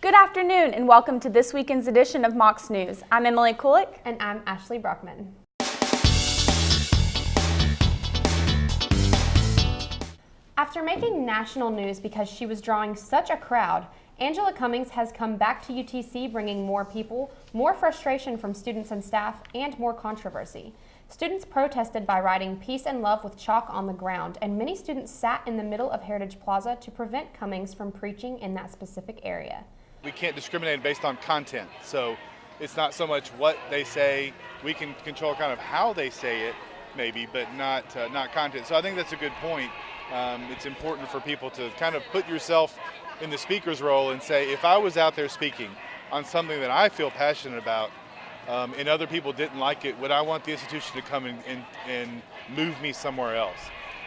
Good afternoon and welcome to this weekend's edition of Mocs News. I'm Emily Kulik. And I'm Ashley Brockman. After making national news because she was drawing such a crowd, Angela Cummings has come back to UTC bringing more people, more frustration from students and staff, and more controversy. Students protested by writing peace and love with chalk on the ground, and many students sat in the middle of Heritage Plaza to prevent Cummings from preaching in that specific area. We can't discriminate based on content, so it's not so much what they say. We can control kind of how they say it, maybe, but not content. So I think that's a good point. It's important for people to kind of put yourself in the speaker's role and say, if I was out there speaking on something that I feel passionate about, and other people didn't like it, would I want the institution to come and move me somewhere else?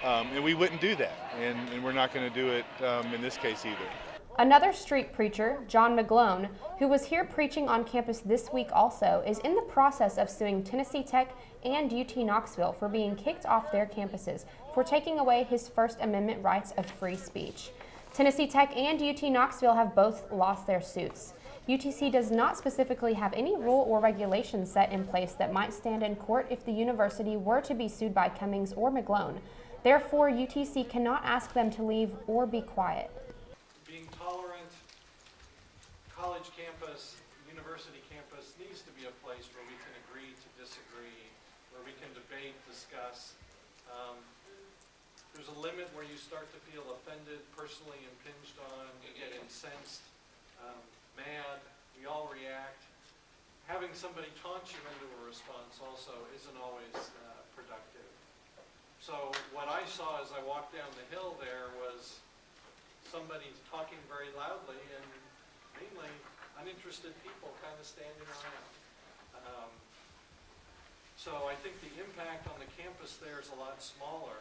And we wouldn't do that, and we're not going to do it in this case either. Another street preacher, John McGlone, who was here preaching on campus this week also, is in the process of suing Tennessee Tech and UT Knoxville for being kicked off their campuses for taking away his First Amendment rights of free speech. Tennessee Tech and UT Knoxville have both lost their suits. UTC does not specifically have any rule or regulation set in place that might stand in court if the university were to be sued by Cummings or McGlone. Therefore, UTC cannot ask them to leave or be quiet. Being tolerant, college campus, university campus needs to be a place where we can agree to disagree, where we can debate, discuss. There's a limit where you start to feel offended, personally impinged on, you get incensed, mad, we all react. Having somebody taunt you into a response also isn't always productive. So what I saw as I walked down the hill there was somebody talking very loudly and mainly uninterested people kind of standing around. So I think the impact on the campus there is a lot smaller,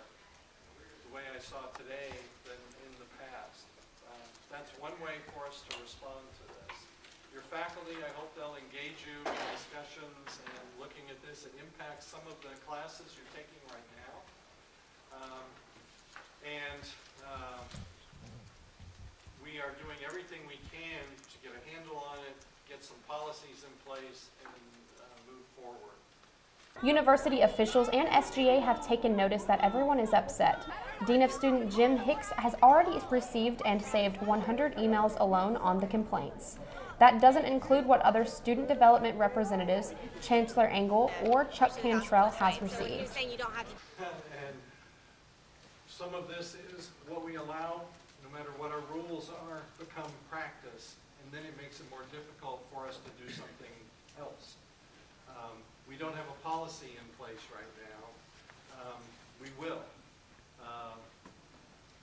the way I saw today, than in the past. That's one way for us to respond to this. Your faculty, I hope they'll engage you in discussions and looking at this. It impacts some of the classes you're taking right now. We are doing everything we can to get a handle on it, get some policies in place, and move forward. University officials and SGA have taken notice that everyone is upset. Dean of Student Jim Hicks has already received and saved 100 emails alone on the complaints. That doesn't include what other student development representatives, Chancellor Engel or Chuck Cantrell has received. And some of this is what we allow, no matter what our rules are, become practice, and then it makes it more difficult for us to do something else. We don't have a policy in place right now. We will.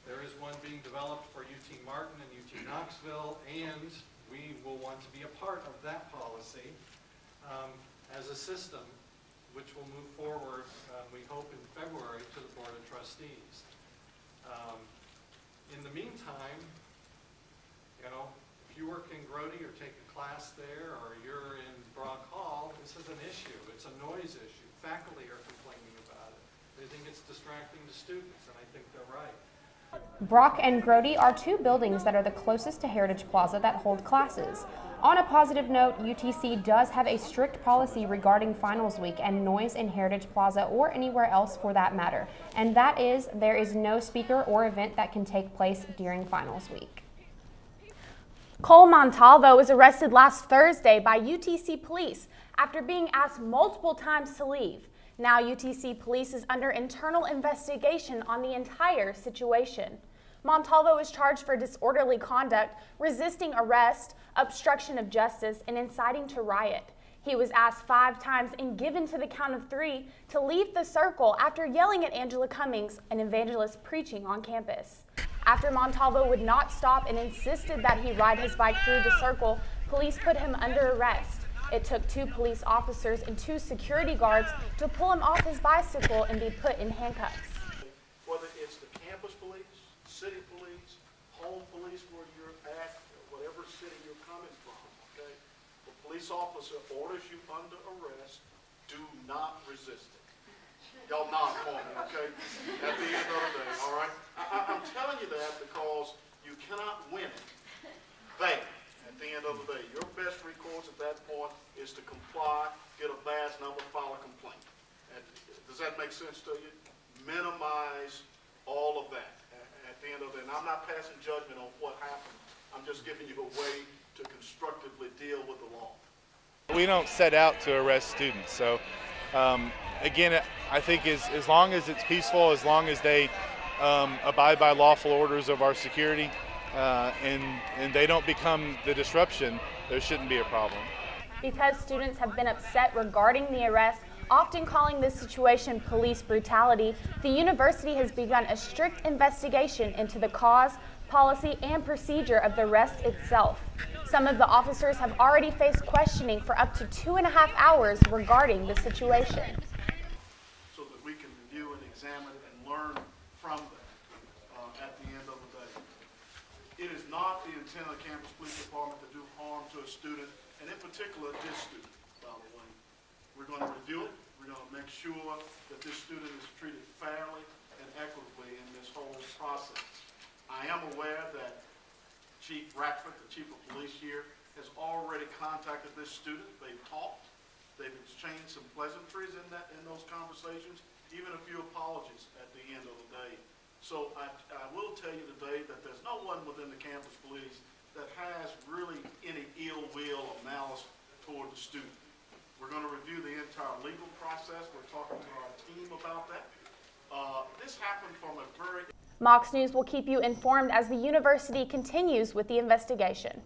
There is one being developed for UT Martin and UT Knoxville, and we will want to be a part of that policy as a system, which will move forward, we hope, in February to the Board of Trustees. In the meantime, you know, if you work in Grody or take a class there, or you're in Brock Hall, this is an issue. It's a noise issue. Faculty are complaining about it. They think it's distracting to students, and I think they're right. Brock and Grody are two buildings that are the closest to Heritage Plaza that hold classes. On a positive note, UTC does have a strict policy regarding finals week and noise in Heritage Plaza or anywhere else for that matter, and that is there is no speaker or event that can take place during finals week. Cole Montalvo was arrested last Thursday by UTC police after being asked multiple times to leave. Now UTC police is under internal investigation on the entire situation. Montalvo is charged for disorderly conduct, resisting arrest, obstruction of justice, and inciting to riot. He was asked 5 times and given to the count of 3 to leave the circle after yelling at Angela Cummings, an evangelist preaching on campus. After Montalvo would not stop and insisted that he ride his bike through the circle, police put him under arrest. It took 2 police officers and 2 security guards to pull him off his bicycle and be put in handcuffs. Whether it's the campus police, city police, home police where you're at, whatever city you're coming from, okay? The police officer orders you under arrest, do not resist it. Y'all nod for me, okay? At the end of the day, all right? I'm telling you that because you cannot win it. Bang. At the end sense to you? Minimize all of that at the end of it. And I'm not passing judgment on what happened. I'm just giving you a way to constructively deal with the law. We don't set out to arrest students. So again, I think as long as it's peaceful, as long as they abide by lawful orders of our security, and they don't become the disruption, there shouldn't be a problem. Because students have been upset regarding the arrest, often calling this situation police brutality, the university has begun a strict investigation into the cause, policy, and procedure of the arrest itself. Some of the officers have already faced questioning for up to 2.5 hours regarding the situation. So that we can review and examine and learn from that at the end of the day. It is not the intent of the campus police department to do harm to a student, and in particular this student, by the way. We're going to review it. We're going to make sure that this student is treated fairly and equitably in this whole process. I am aware that Chief Ratford, the chief of police here, has already contacted this student. They've talked. They've exchanged some pleasantries in those conversations, even a few apologies at the end of the day. So I will tell you today that there's no one within the campus police that has really any ill will or malice toward the student. We're going to review the entire legal process. We're talking to our team about that. This happened from a very... Mocs News will keep you informed as the university continues with the investigation.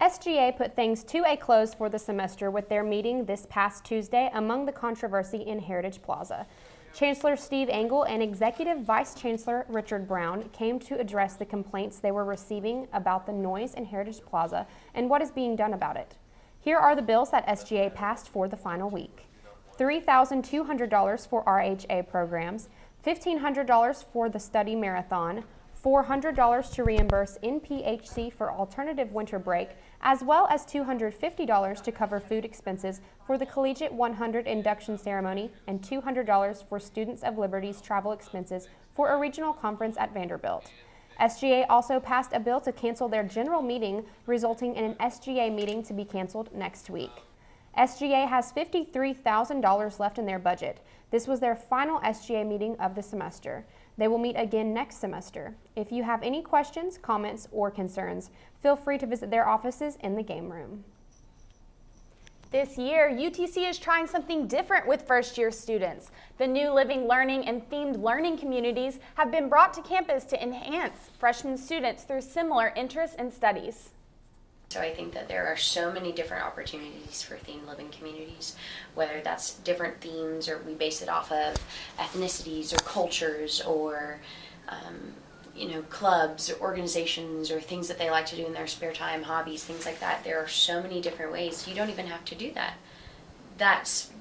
SGA put things to a close for the semester with their meeting this past Tuesday among the controversy in Heritage Plaza. Chancellor Steve Engel and Executive Vice Chancellor Richard Brown came to address the complaints they were receiving about the noise in Heritage Plaza and what is being done about it. Here are the bills that SGA passed for the final week. $3,200 for RHA programs, $1,500 for the study marathon, $400 to reimburse NPHC for alternative winter break, as well as $250 to cover food expenses for the Collegiate 100 induction ceremony, and $200 for Students of Liberty's travel expenses for a regional conference at Vanderbilt. SGA also passed a bill to cancel their general meeting, resulting in an SGA meeting to be canceled next week. SGA has $53,000 left in their budget. This was their final SGA meeting of the semester. They will meet again next semester. If you have any questions, comments, or concerns, feel free to visit their offices in the game room. This year, UTC is trying something different with first-year students. The new living, learning, and themed learning communities have been brought to campus to enhance freshman students through similar interests and studies. So I think that there are so many different opportunities for themed living communities, whether that's different themes or we base it off of ethnicities or cultures or clubs or organizations or things that they like to do in their spare time, hobbies, things like that. There are so many different ways. You don't even have to do that.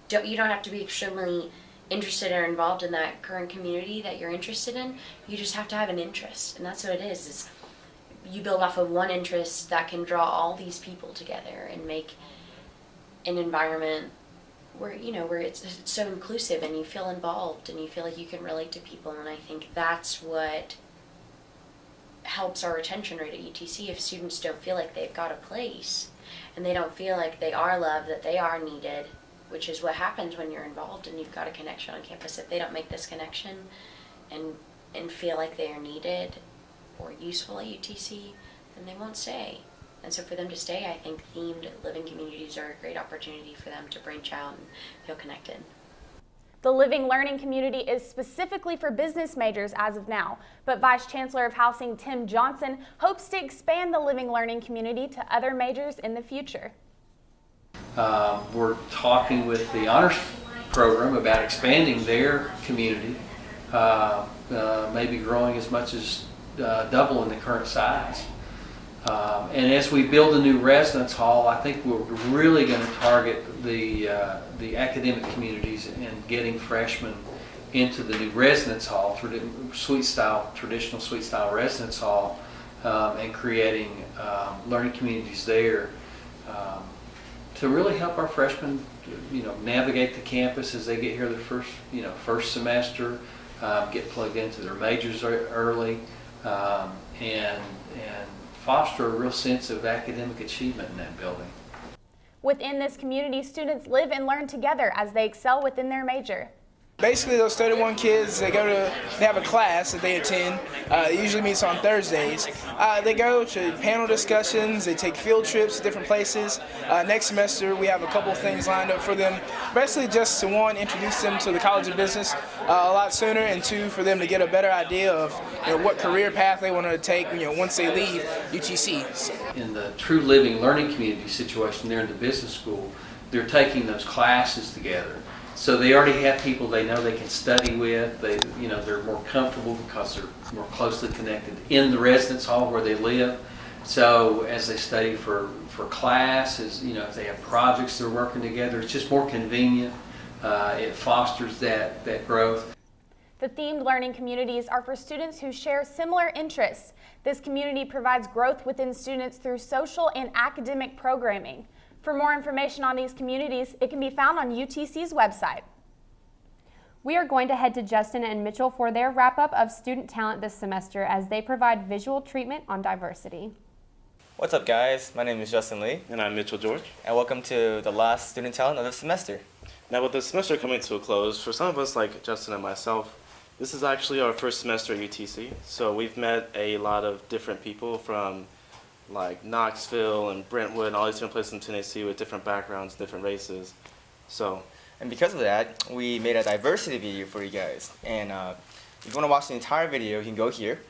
You don't have to be extremely interested or involved in that current community that you're interested in. You just have to have an interest, and that's what it is you build off of one interest that can draw all these people together and make an environment where it's so inclusive and you feel involved and you feel like you can relate to people. And I think that's what helps our retention rate at UTC. If students don't feel like they've got a place and they don't feel like they are loved, that they are needed, which is what happens when you're involved and you've got a connection on campus. If they don't make this connection and feel like they are needed or useful at UTC, then they won't stay. And so for them to stay, I think themed living communities are a great opportunity for them to branch out and feel connected. The Living Learning community is specifically for business majors as of now, but Vice Chancellor of Housing Tim Johnson hopes to expand the Living Learning community to other majors in the future. We're talking with the honors program about expanding their community, maybe growing as much as double in the current size. And as we build a new residence hall, I think we're really going to target the academic communities and getting freshmen into the new residence hall, traditional suite style residence hall, and creating learning communities there to really help our freshmen, navigate the campus as they get here the first semester, get plugged into their majors early. And foster a real sense of academic achievement in that building. Within this community, students live and learn together as they excel within their major. Basically, those 31 kids, they have a class that they attend. It usually meets on Thursdays. They go to panel discussions, they take field trips to different places. Next semester, we have a couple of things lined up for them. Basically, just to, one, introduce them to the College of Business a lot sooner, and two, for them to get a better idea of what career path they want to take once they leave UTC. So. In the True Living Learning Community situation there in the business school, they're taking those classes together. So they already have people they know they can study with. They're more comfortable because they're more closely connected in the residence hall where they live. So as they study for classes, if they have projects they're working together, it's just more convenient. It fosters that growth. The themed learning communities are for students who share similar interests. This community provides growth within students through social and academic programming. For more information on these communities, it can be found on UTC's website. We are going to head to Justin and Mitchell for their wrap-up of student talent this semester as they provide visual treatment on diversity. What's up, guys? My name is Justin Lee. And I'm Mitchell George. And welcome to the last student talent of the semester. Now, with the semester coming to a close, for some of us like Justin and myself, this is actually our first semester at UTC. So we've met a lot of different people from like Knoxville and Brentwood and all these different places in Tennessee with different backgrounds, different races. And because of that, we made a diversity video for you guys. And if you want to watch the entire video, you can go here.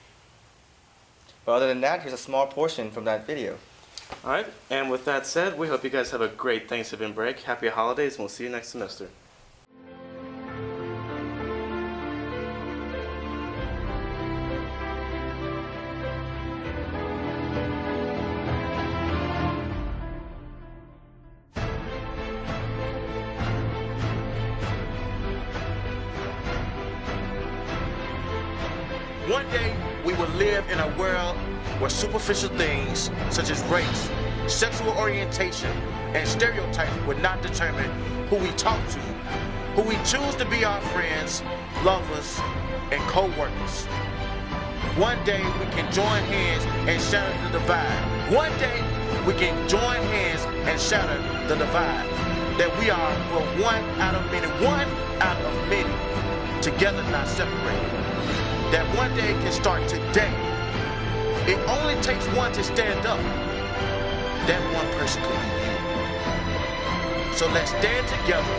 But other than that, here's a small portion from that video. All right, and with that said, we hope you guys have a great Thanksgiving break. Happy holidays, and we'll see you next semester. One day, we will live in a world where superficial things such as race, sexual orientation, and stereotypes will not determine who we talk to, who we choose to be our friends, lovers, and co-workers. One day, we can join hands and shatter the divide. One day, we can join hands and shatter the divide. That we are one out of many, together not separated. That one day can start today. It only takes one to stand up. That one person could be you. So let's stand together.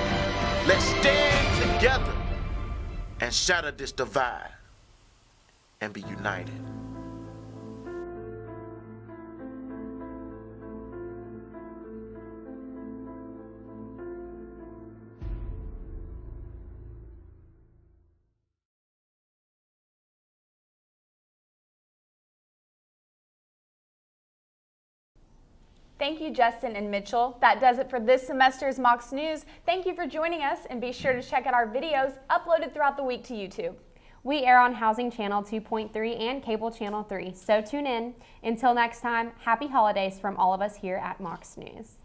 Let's stand together and shatter this divide and be united. Thank you, Justin and Mitchell. That does it for this semester's Mocs News. Thank you for joining us, and be sure to check out our videos uploaded throughout the week to YouTube. We air on Housing Channel 2.3 and Cable Channel 3, so tune in. Until next time, happy holidays from all of us here at Mocs News.